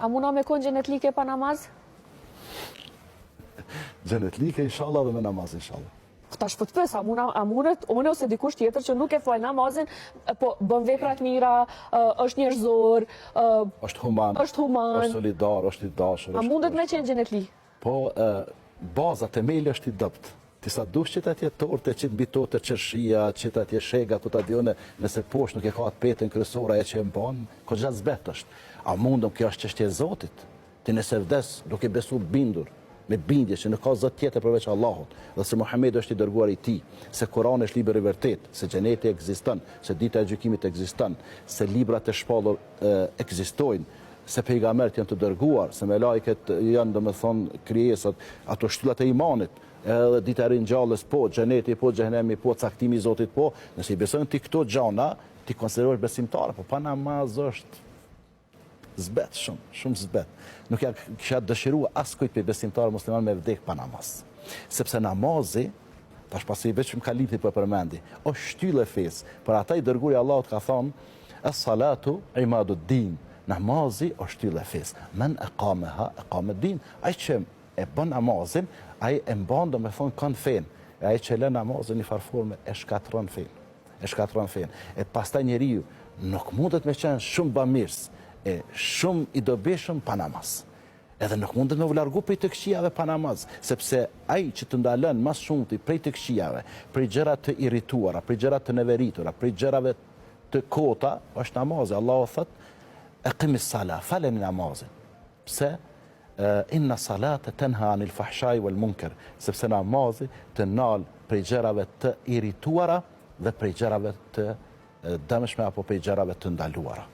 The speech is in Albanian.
A muna me konë gjenetlike pa namaz? Gjenetlike, inshallah, dhe me namaz, inshallah. Ta shpëtpës, a mundet one ose dikush tjetër që nuk e fal namazin, po bën veprat mira, është njerëzor, është human, është solidar, është i dashur. A mundet me qenë gjenetli? Po, baza, temeli është i dopt. Tisa dush që të atje torte, që të mbi torte qërshia, që të atje shega, të të adione, nëse poshtë nuk e ka atë petën kryesore e që e mbanë, ko gjatë zbet është. A mundëm kjo është çështje e Zotit, ti nëse vdes, duke besu bindur, me bindje që nuk ka Zot tjetër përveç Allahut, dhe se Muhamedi është i dërguar i Tij, se Kurani është libër i vërtet, se xheneti ekziston, se dita e gjykimit ekziston, se librat e shpallur ekzistojnë, se pejgamberët janë të dërguar, se melajket janë domethënë krijesat, ato shtyllat e imanit, edhe dita e ringjalljes po, xheneti po, xhehenemi po, caktimi i Zotit po, nëse i besojnë ti këto gjana, ti konsiderohesh besimtar, po pa namaz është zbet, shumë zbet. Nuk ja kisha dëshirua askujt për besimtarë musliman me vdek pa namaz. Sepse namazi, tash pasi veç më ka lipti për përmendi, o shtyllë e fesë, për ata i dërguri Allahut ka thonë, as-salatu imadu din, namazi o shtyllë e fesë. Men e kame din, ai që e bën namazin, ai e mban do me thonë kanë fen, ai që lë namazin një farforme e shkatron fen. E pastaj njeriu nuk mundet me qenë shumë bamirës, e shumë i dobishëm pa namaz. Edhe nuk mundet me u largu prej të këqijave pa namaz, sepse ai që të ndalën mas shumti prej të këqijave, prej gjëra të irrituara, prej gjëra të neveritura, prej gjërave të kota, është namazi. Allahu thot, eqimis sala, faleni namazin. Pse? Inna salate tenha anil fahshaj wal munker, sepse namazi të nal prej gjërave të irrituara dhe prej gjërave të dëmshme apo prej gjërave të ndaluara.